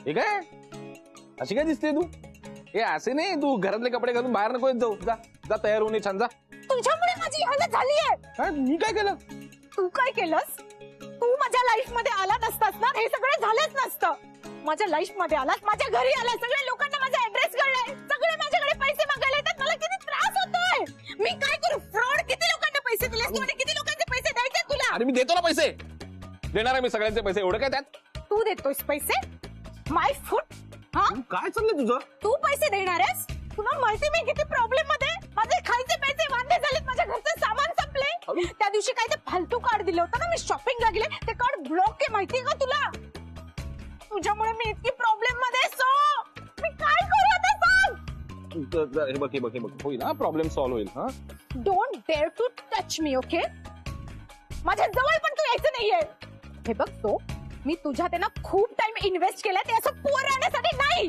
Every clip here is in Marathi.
ये काय अशी काय दिसते तू? हे असे नाही, तू घरातले कपडे घालून बाहेर नको येत जाऊ. जा जा, तयार होऊन ये, छान जा. तुझ्यामुळे माझी हालत झालीये. काय मी काय केलं? तू काय केलंस? तू माझ्या लाईफ मध्ये आला नसतास ना, हे सगळं झालंच नसतं. माझ्या लाईफ मध्ये आलास, माझ्या घरी आलास, सगळ्या लोकांना माझा ऍड्रेस कळलाय, सगळे माझ्याकडे पैसे मागायला येतात. मला किती त्रास होतोय. मी काय करू? फ्रॉड किती लोकांना पैसे दिलेस तू आणि किती लोकांचे पैसे द्यायचे तुला? अरे मी देतो ना पैसे, देणार आहे मी सगळ्यांचे पैसे. एवढं काय त्यात? तू देतोयस पैसे? माय फूट. हा, काय चाललंय तुझं? तू पैसे देणार आहेस? तुला माहिती मी किती प्रॉब्लेम मध्ये, माझे खायचे पैसे वांदे झालेत, माझ्या घरचं सामान संपले. त्या दिवशी काय ते फालतू कार्ड दिलं होतं ना, मी शॉपिंगला गेले, ते कार्ड ब्लॉक आहे माहितीये का तुला? तुझ्यामुळे मी इतकी प्रॉब्लेम मध्ये सो मी काय करू आता सांग? हे बघ, होईल हा, प्रॉब्लेम सॉल्व्ह होईल. हा, don't dare to touch me, okay? माझ्या जवळ पण तू यायचं नाहीये. हे बघ, तो मी तुझ्यात ना खूप टाइम इन्व्हेस्ट केलाय, ते असं पुअर राहण्यासाठी नाही.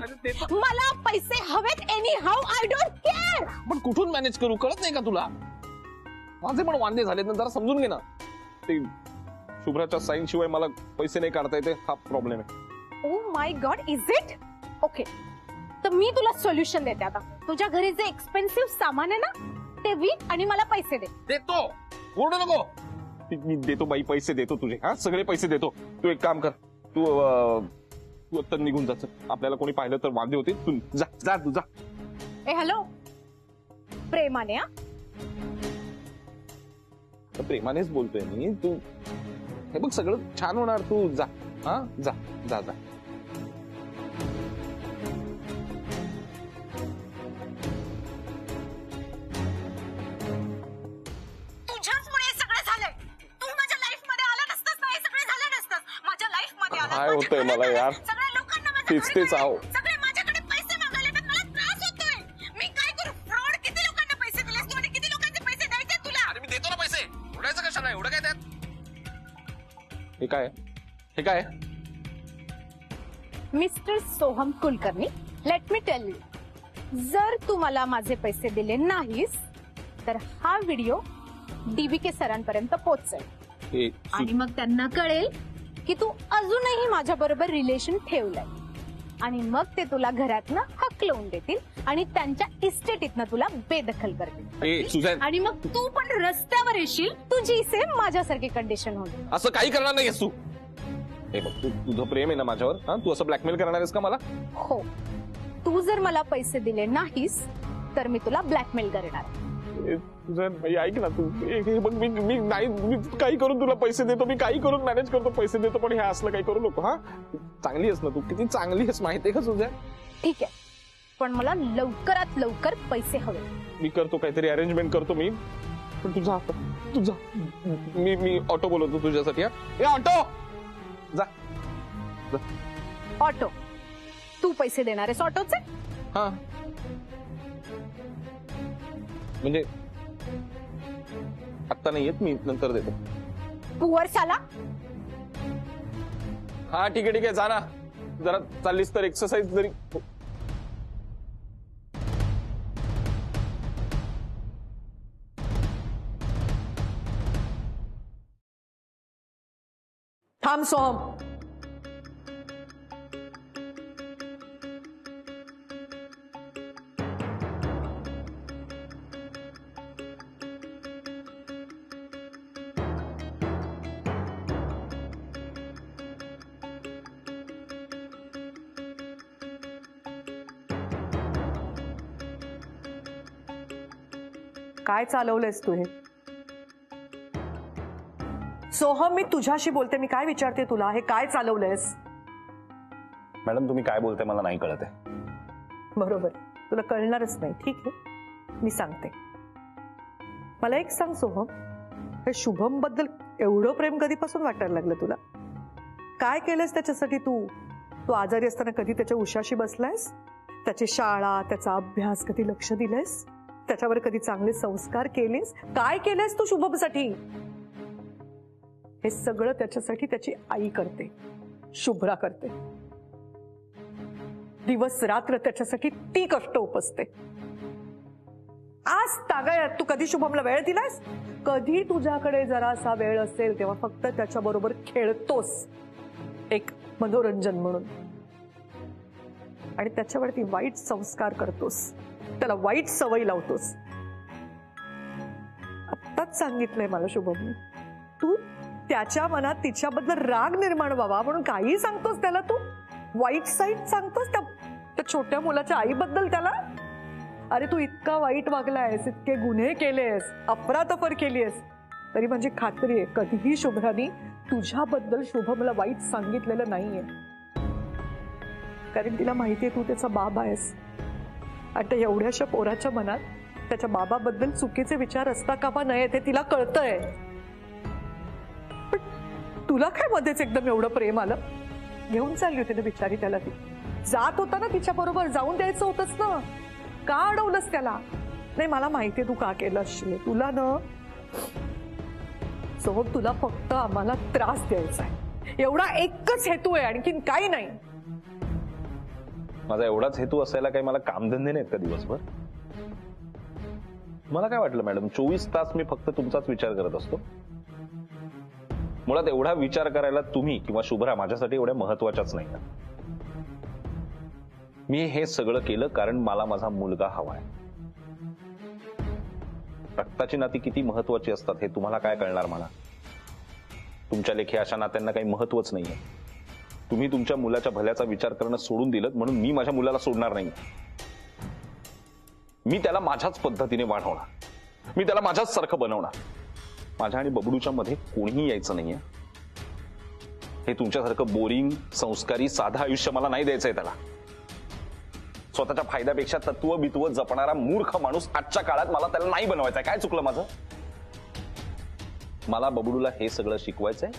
मला पैसे हवेत any how, I don't care. पण कुठून मॅनेज करू कळत नाही का तुला? माझे पण वांदे झालेत ना, जरा समजून घे ना. ते शुभ्राच्या साईन शिवाय मला पैसे नाही काढता येते, हा प्रॉब्लेम आहे. Oh my God, is it? Okay, तर मी तुला सोल्युशन देते. आता तुझ्या घरी जे एक्सपेन्सिव्ह सामान आहे ना, ते विक आणि मला पैसे दे. देतो, ओरडू नको. मी देतो बाई, पैसे देतो तुझे. हा, सगळे पैसे देतो. तू एक काम कर, तू आता निघून जा. आपल्याला कोणी पाहिलं तर वांदे होते. तू जा जा, तू जा. ए हॅलो, प्रेमाने. प्रेमानेच बोलतोय मी. तू हे बघ, सगळं छान होणार. तू जा. हा, जा जा जा. तुझ्याचमुळे सगळं झालंय. तू माझ्या लाईफ मध्ये आला नसतास ना, हे सगळं झालं नसतं. माझ्या लाईफ मध्ये आला, काय होतंय मला यार? सगळ्या लोकांना माझ्या तेच आहो. सगळे माझ्याकडे पैसे मागायला येतात. मला त्रास होतोय. मी काय करू? फ्रॉड किती लोकांना पैसे दिलेस तू आणि किती लोकांचे पैसे द्यायचे तुला? अरे मी देतो ना पैसे. उडायचं कशाला? एवढं काय त्यात? हे काय? हे काय? Mister Soham Kulkarni, let me tell you, जर तू मला माझे पैसे दिले नाहीस तर हा व्हिडिओ DBK सरांपर्यंत पोहोचेल आणि मग त्यांना कळेल की तू अजूनही माझ्या बरोबर रिलेशन ठेवलंय आणि मग ते तुला घरातनं हकलवून देतील आणि त्यांच्या इस्टेटीतनं तुला बेदखल करतील आणि मग तू पण रस्त्यावर येशील. तुझी सेम माझ्यासारखी कंडिशन होईल. असं काही करणार नाहीस तू. हे बघ, तुझं प्रेम आहे ना माझ्यावर. हा, तू असं ब्लॅकमेल करणार आहेस का मला? हो, तू जर मला पैसे दिले नाहीस तर मी तुला ब्लॅकमेल करणार. ऐक ना तू. बघ, मी नाही, मी काही करून तुला पैसे देतो, मी काही करून मॅनेज करतो, पैसे देतो, पण हे असलं काही करू नको. हा, चांगली आहेस ना तू, किती चांगली आहेस माहितीये का तुझ्या? ठीक आहे, पण मला लवकरात लवकर पैसे हवे. मी करतो, काहीतरी अरेंजमेंट करतो मी. पण तुझा तुझा मी ऑटो बोलवतो तुझ्यासाठी. हा, ऑटो जा. ऑटो? तू पैसे देणार आहेस ऑटोचे? हा, म्हणजे आत्ता नाही येत, मी नंतर देतो. पुअर साला. हा ठीक आहे जा ना. जरा चाललीस तर एक्सरसाइज जरी. थांब सोहम. काय चालवलंयस तू हे? सोहम, मी तुझ्याशी बोलते. मी काय विचारते तुला, हे काय चालवलंयस? मॅडम, तुम्ही काय बोलताय मला नाही कळत आहे. बरोबर, तुला कळणारच नाही. ठीक आहे, मी सांगते. मला एक सांग सोहम, हे शुभम बद्दल एवढं प्रेम कधीपासून वाटायला लागलं तुला? काय केलंस त्याच्यासाठी? तू आजारी असताना कधी त्याच्या उशाशी बसलायस? त्याची शाळा, त्याचा अभ्यास कधी लक्ष दिलंस? त्याच्यावर कधी चांगले संस्कार केलेस? काय केलंस तू शुभमसाठी? हे सगळं त्याच्यासाठी त्याची आई करते, शुभ्रा करते. दिवस रात्र त्याच्यासाठी ती कष्ट उपसते. आज तागायत तू कधी शुभमला वेळ दिलास? कधी तुझ्याकडे जरासा वेळ असेल तेव्हा फक्त त्याच्या बरोबर खेळतोस, एक मनोरंजन म्हणून, आणि त्याच्यावरती वाईट संस्कार करतोस, त्याला वाईट सवय लावतोस. आत्ताच सांगितलंय मला शुभमने, तू त्याच्या मनात तिच्याबद्दल राग निर्माण व्हावा म्हणून काही सांगतोस त्याला, तू वाईट साईड सांगतोस त्या छोट्या मुलाच्या आईबद्दल त्याला. अरे तू इतका वाईट वागलायस, इतके गुन्हे केलेस, अफरातफर केलीस, तरी माझी खात्री आहे कधीही शुभ्रानी तुझ्याबद्दल शुभमला वाईट सांगितलेलं नाहीये. कारण तिला माहितीये तू त्याचा बाप आहेस, आणि त्या एवढ्याशा पोराच्या मनात त्याच्या बाबाबद्दल चुकीचे विचार असता कामा नये ते तिला कळतंय. पण तुला काय मध्येच एकदम एवढं प्रेम आलं? घेऊन चालली होती ना बिचारी त्याला, ती जात होता ना तिच्या बरोबर, जाऊन द्यायचं होतंच ना, का अडवलंस त्याला? नाही मला माहितीये तू का केलं असशील, तुला ना सोबत तुला फक्त आम्हाला त्रास द्यायचा आहे, एवढा एकच हेतू आहे, आणखीन काही नाही. माझा एवढाच हेतू असायला काही मला कामधंदे नाहीत का दिवसभर? मला काय वाटलं मॅडम, 24 तास मी फक्त तुमचाच विचार करत असतो? मुळात एवढा विचार करायला तुम्ही किंवा शुभ्रा माझ्यासाठी एवढ्या महत्वाच्याच नाही. मी हे सगळं केलं कारण मला माझा मुलगा हवाय. रक्ताची नाती किती महत्वाची असतात हे तुम्हाला काय कळणार? मला तुमच्या लेखी अशा नात्यांना काही महत्वच नाहीये. तुम्ही तुमच्या मुलाच्या भल्याचा विचार करणं सोडून दिलं म्हणून मी माझ्या मुलाला सोडणार नाही. मी त्याला माझ्याच पद्धतीने वाढवणार, मी त्याला माझ्याच सारखं बनवणार. माझ्या आणि बबडूच्या मध्ये कोणीही यायचं नाहीये. हे तुमच्यासारखं बोरिंग, संस्कारी, साधं आयुष्य मला नाही द्यायचंय त्याला. स्वतःच्या फायद्यापेक्षा तत्व बित्व जपणारा मूर्ख माणूस आजच्या काळात मला त्याला नाही बनवायचंय. काय चुकलं माझं? मला बबडूला हे सगळं शिकवायचंय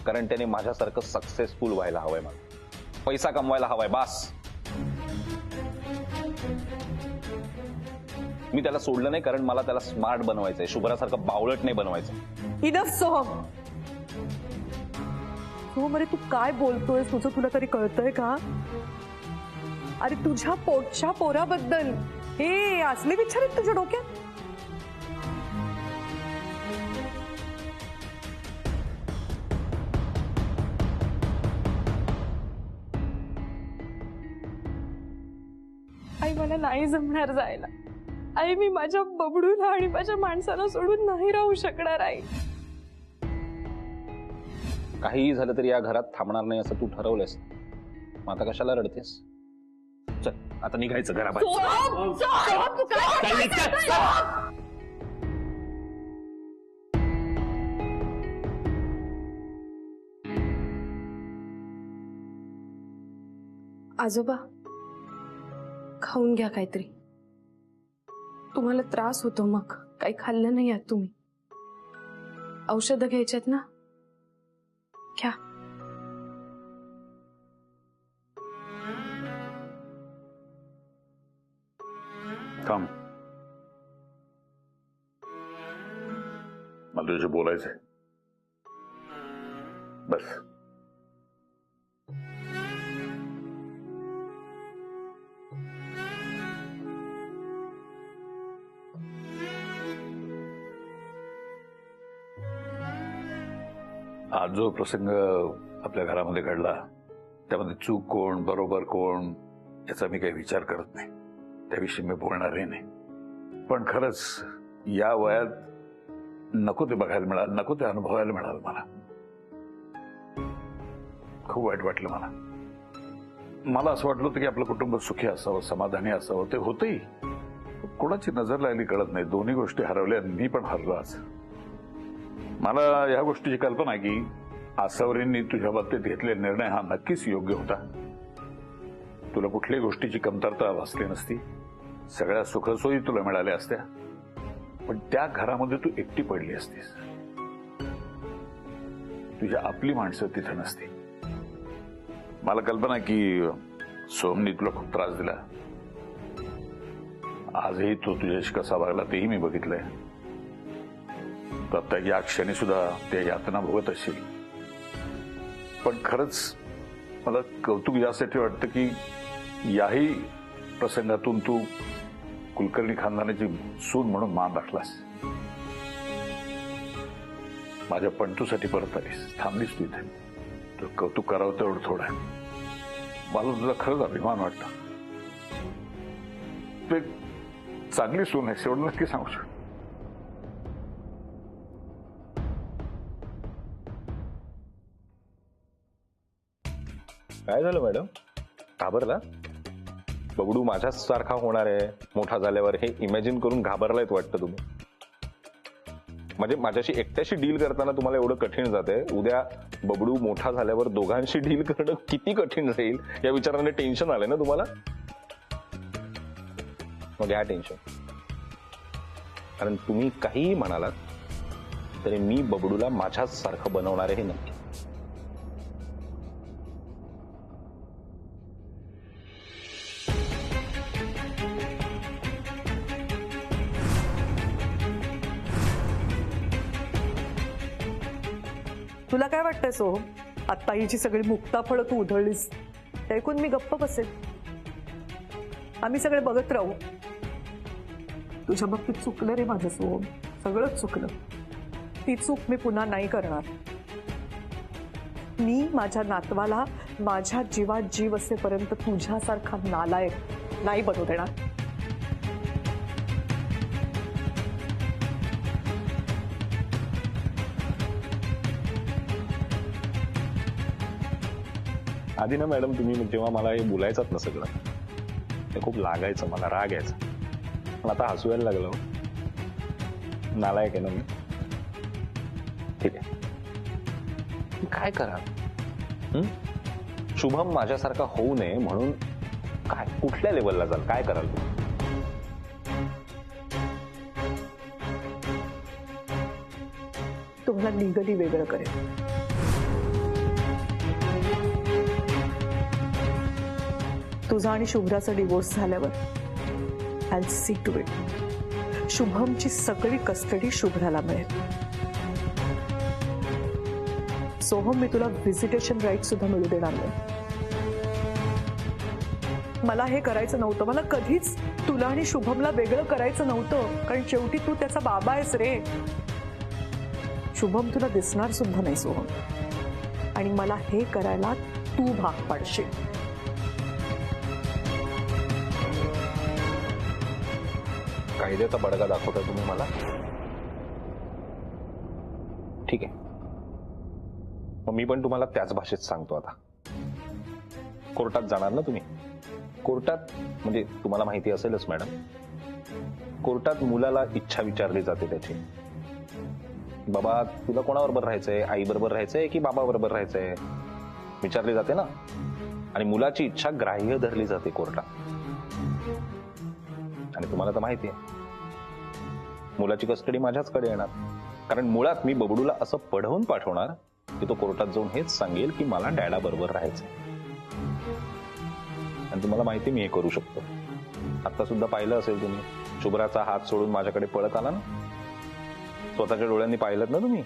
कारण त्याने माझ्यासारखं सक्सेसफुल व्हायला हवंय, मला पैसा कमवायला हवाय, बास. मी त्याला सोडलं नाही कारण मला त्याला स्मार्ट बनवायचंय, शुभ्रासारखं बावळट नाही बनवायचं. इनफ सोहम. सोहम अरे तू काय बोलतोय? तुझं तुला तरी कळतंय का? अरे तुझ्या पोटच्या पोराबद्दल हे असले विचार आहेत तुझ्या डोक्यात? आई मला नाही जमणार जायला. आई मी माझ्या बबडूला आणि माझ्या माणसाला सोडून नाही राहू शकणार. आई काहीही झालं तरी या घरात थांबणार नाही असं तू ठरवलंस. मग आता कशाला रडतेस? चल आता निघायचं घराबाहेर. आजोबा खाऊन घ्या काहीतरी. तुम्हाला त्रास होतो मग काही खाल्लं नाही आहात तुम्ही. औषधं घ्यायच्यात ना, घ्या. थांब, मला तुझ्याशी बोलायचंय. बस. आज जो प्रसंग आपल्या घरामध्ये घडला त्यामध्ये चूक कोण, बरोबर कोण याचा मी काही विचार करत नाही, त्याविषयी मी बोलणारही नाही. पण खरंच या वयात नको ते बघायला मिळालं, नको ते अनुभवायला मिळालं. मला खूप वाईट वाटलं. मला असं वाटलं होतं की आपलं कुटुंब सुखी असावं, समाधानी असावं. ते होतही. कोणाची नजर लागली कळत नाही. दोन्ही गोष्टी हरवल्या. मी पण हरलो आज. मला या गोष्टीची कल्पना आहे की आसावरींनी तुझ्या बाबतीत घेतलेला निर्णय हा नक्कीच योग्य होता. तुला कुठल्याही गोष्टीची कमतरता भासली नसती. सगळ्या सुखसोयी तुला मिळाल्या असत्या. पण त्या घरामध्ये तू एकटी पडली असतीस. तुझ्या आपली माणसं तिथे नसती. मला कल्पना आहे की सोमनी तुला खूप त्रास दिला. आजही तो तुझ्याशी कसा वागला तेही मी बघितलंय. आता या क्षणी सुद्धा त्या यातना भोगत असशील. पण खरंच मला कौतुक यासाठी वाटतं की याही प्रसंगातून तू कुलकर्णी खानदानाची सून म्हणून मान राखलास. माझ्या पंटूसाठी परत आलीस, थांबलीस तू इथे. तर कौतुक करावं तेवढं थोडं आहे. मला तुझा खरंच अभिमान वाटतो. तू एक चांगली सून आहेस एवढं नक्की सांगू शकतो. काय झालं मॅडम, घाबरला? बबडू माझ्याच सारखा होणार आहे मोठा झाल्यावर हे इमॅजिन करून घाबरलायत वाटतं तुम्ही. म्हणजे माझ्याशी एकट्याशी डील करताना तुम्हाला एवढं कठीण जातंय, उद्या बबडू मोठा झाल्यावर दोघांशी डील करणं किती कठीण राहील या विचाराने टेन्शन आलंय ना तुम्हाला. मग घ्या टेन्शन, कारण तुम्ही काहीही म्हणालात तरी मी बबडूला माझ्याच सारखं बनवणार आहे हे नक्की. तुला काय वाटतंय सोहम, आता ही जी सगळी मुक्ताफळं तू उधळलीस ते ऐकून मी गप्प बसेल? आम्ही सगळे बघत राहू. तुझ्या बाबतीत चुकलं रे माझं सोहम, सगळंच चुकलं. ती चूक मी पुन्हा नाही करणार. मी माझ्या नातवाला माझ्या जीवात जीव असेपर्यंत तुझ्यासारखा नालायक नाही बनवू देणार. आधी ना मॅडम तुम्ही जेव्हा मला हे बोलायचं ना सगळं ते खूप लागायचं, मला राग यायचा. पण आता हसू यायला लागलं. नालायक आहे ना मी. ठीक आहे, काय करा. शुभम माझ्यासारखा होऊ नये म्हणून काय कुठल्या लेवलला जाल, काय कराल तुम्हाला लिगली वेगळं करेल. तुझा आणि शुभ्राचा डिवोर्स झाल्यावर I will see to it शुभमची सगळी कस्टडी शुभ्राला मिळेल. सोहम, मी तुला व्हिजिटेशन राईट सुद्धा मिळू देणार नाही. मला हे करायचं नव्हतं. मला कधीच तुला आणि शुभमला वेगळं करायचं नव्हतं, कारण शेवटी तू त्याचा बाबा आहेस रे. शुभम तुला दिसणार सुद्धा नाही सोहम, आणि मला हे करायला तू भाग पाडशील. कायद्याचा बडगा दाखवता तुम्ही मला. ठीक आहे, मग मी पण तुम्हाला त्याच भाषेत सांगतो. आता कोर्टात जाणार ना तुम्ही. कोर्टात म्हणजे तुम्हाला माहिती असेलच मॅडम, कोर्टात मुलाला इच्छा विचारली जाते त्याची. बाबा तुला कोणाबरोबर राहायचंय, आई बरोबर राहायचंय की बाबा बरोबर राहायचंय विचारली जाते ना. आणि मुलाची इच्छा ग्राह्य धरली जाते कोर्टात. आणि तुम्हाला तर माहिती आहे मुलाची कस्टडी माझ्याचकडे येणार, कारण मुळात मी बबडूला असं पढवून पाठवणार की तो कोर्टात जाऊन हेच सांगेल की मला डॅडा बरोबर राहायचंय. आणि तुम्हाला माहिती मी हे करू शकतो. आता सुद्धा पाहिलं असेल तुम्ही, शुभ्राचा हात सोडून माझ्याकडे पळत आला ना. स्वतःच्या डोळ्यांनी पाहिलं ना तुम्ही.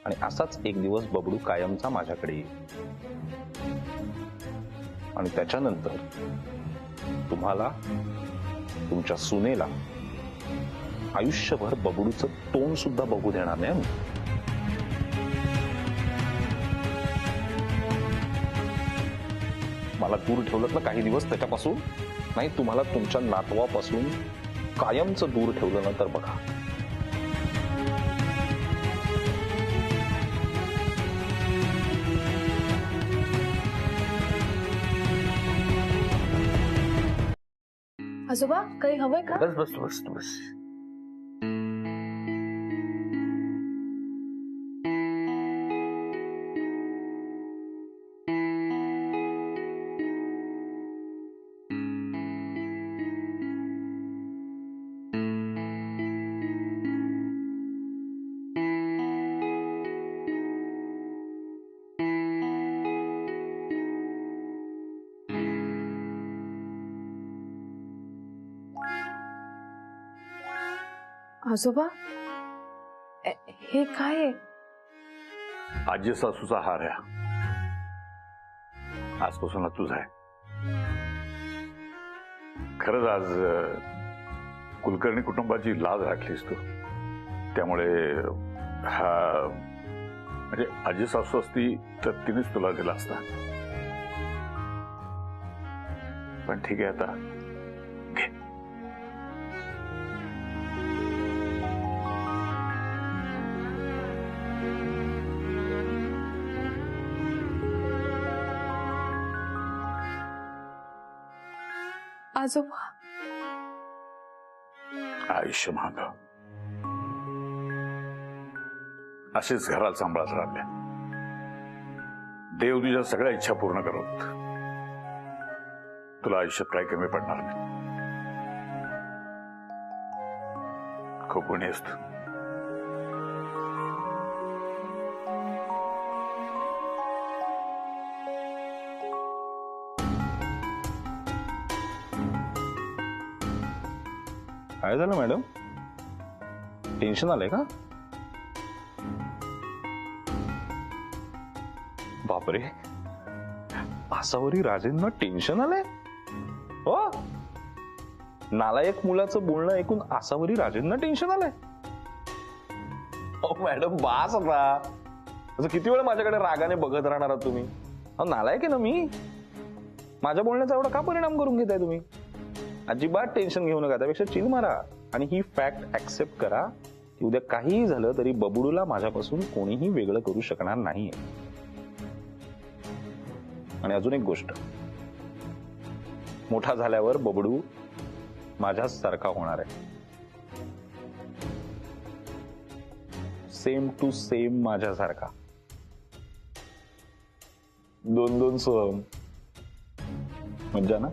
आणि असाच एक दिवस बबडू कायमचा माझ्याकडे येईल. आणि त्याच्यानंतर तुम्हाला तुमच्या सुनेला आयुष्यभर बबडूचं तोंड सुद्धा बघू देणार नाही. मला दूर ठेवलं ना काही दिवस त्याच्यापासून, नाही तुम्हाला तुमच्या नातवापासून कायमचं दूर ठेवलं ना तर बघा. आजोबा काही हवंय का? बस बस बस बस. आजोबा हे काय आहे? आजी सासूचा हार आहे. आजपासून हा तुझा आहे. खरंच आज कुलकर्णी कुटुंबाची लाज राखलीस तू. त्यामुळे हा म्हणजे आजी सासू असती तर तिनेच तुला दिला असता. पण ठीक आहे, आता घे. आजोबा, आयुष्य महाग. असेच घरात सांभाळत राहिल्या. देव तुझ्या सगळ्या इच्छा पूर्ण करत. तुला आयुष्यात काही कमी पडणार नाही. खूप गुणी असत. काय झालं मॅडम? टेन्शन आलंय का? बापरे, आसावरी राजेंना टेन्शन आलंय? हो, नालायक मुलाचं बोलणं ऐकून आसावरी राजेंना टेन्शन आलंय? मॅडम बास आता. असं किती वेळ माझ्याकडे रागाने बघत राहणार आहात तुम्ही? नालायक आहे ना मी. माझ्या बोलण्याचा एवढा का परिणाम करून घेताय तुम्ही? अजिबात टेन्शन घेऊ नका. त्यापेक्षा चिल मारा आणि ही फॅक्ट ऍक्सेप्ट करा की उद्या काहीही झालं तरी बबडूला माझ्यापासून कोणीही वेगळं करू शकणार नाहीये. आणि अजून एक गोष्ट, मोठा झाल्यावर बबडू माझ्याच सारखा होणार आहे. सेम टू सेम माझ्यासारखा. 2-2 सोहम. मज्जा ना?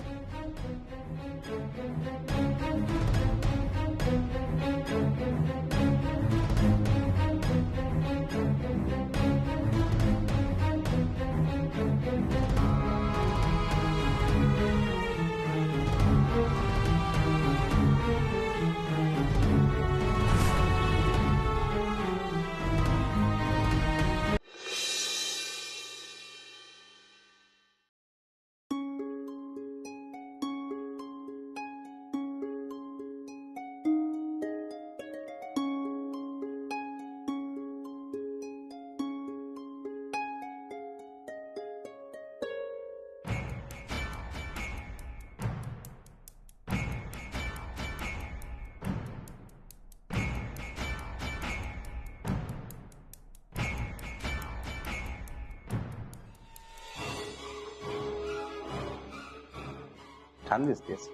छान दिसतेस.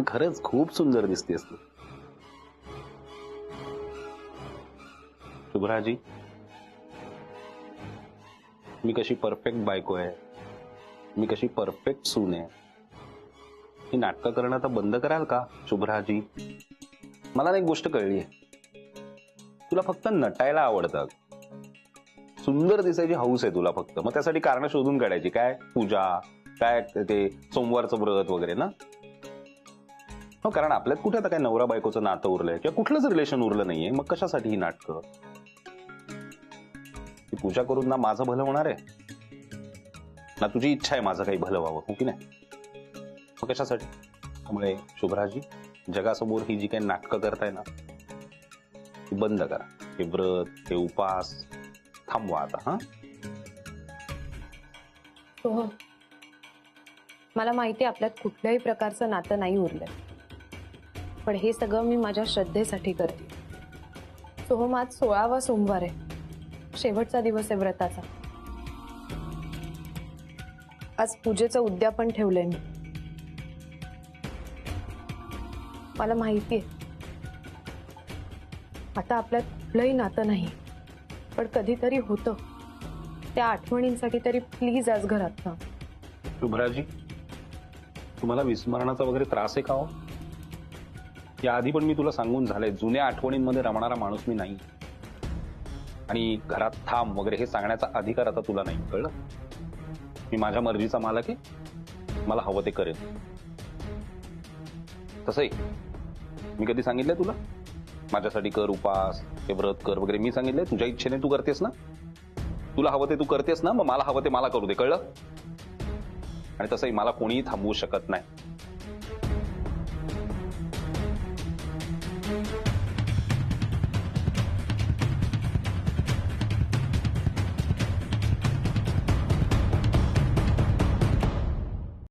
खरंच खूप सुंदर दिसतेस तू. शुभ्राजी, मी कशी परफेक्ट बायको आहे, मी कशी परफेक्ट सून आहे. ही नाटकं करणं तर बंद कराल का शुभ्राजी? मला एक गोष्ट कळली आहे, तुला फक्त नटायला आवडतं. सुंदर दिसायची हौस आहे तुला फक्त. मग त्यासाठी कारण शोधून काढायची. काय पूजा, काय ते सोमवारचं व्रत वगैरे ना. हो, कारण आपल्यात कुठे आता काय नवरा बायकोचं नातं उरलंय किंवा कुठलंच रिलेशन उरलं नाहीये. मग कशासाठी ही नाटकं? ती पूजा करून ना माझं भलं होणार आहे ना तुझी इच्छा आहे माझं काही भलं व्हावं, हो की नाही? मग कशासाठी? त्यामुळे शुभ्राजी, जगासमोर ही जी काही नाटकं करताय ना ती बंद करा. हे व्रत, हे उपास थांबवा आता. हा, सोहम, मला माहिती आहे आपल्यात कुठल्याही प्रकारचं नातं नाही उरलंय, पण हे सगळं मी माझ्या श्रद्धेसाठी करते. सोहम, आज 16वा सोमवार आहे, शेवटचा दिवस आहे व्रताचा. आज पूजेचं उद्यापन ठेवलंय मी. मला माहिती आहे आता आपल्यात कुठलंही नातं नाही, पण कधीतरी होतं. त्या आठवणींसाठी तरी प्लीज आज घरात ना. शुभ्राजी, तुम्हाला विस्मरणाचा वगैरे त्रास आहे का हो? या आधी पण मी तुला सांगून झालंय, जुन्या आठवणींमध्ये रमणारा माणूस मी नाही. आणि घरात थांब वगैरे हे सांगण्याचा अधिकार आता तुला नाही, कळलं? मी माझ्या मर्जीचा मालक आहे, मला हवं ते करेन. तसंही मी कधी सांगितलंय तुला माझ्यासाठी कर उपास, हे व्रत कर वगैरे? मी सांगितलंय तुझ्या इच्छेने तू करतेस ना? तुला हवं ते तू करतेस ना? मग मला हवं ते मला करू दे, कळलं? आणि तसंही मला कोणीही थांबवू शकत नाही. आहे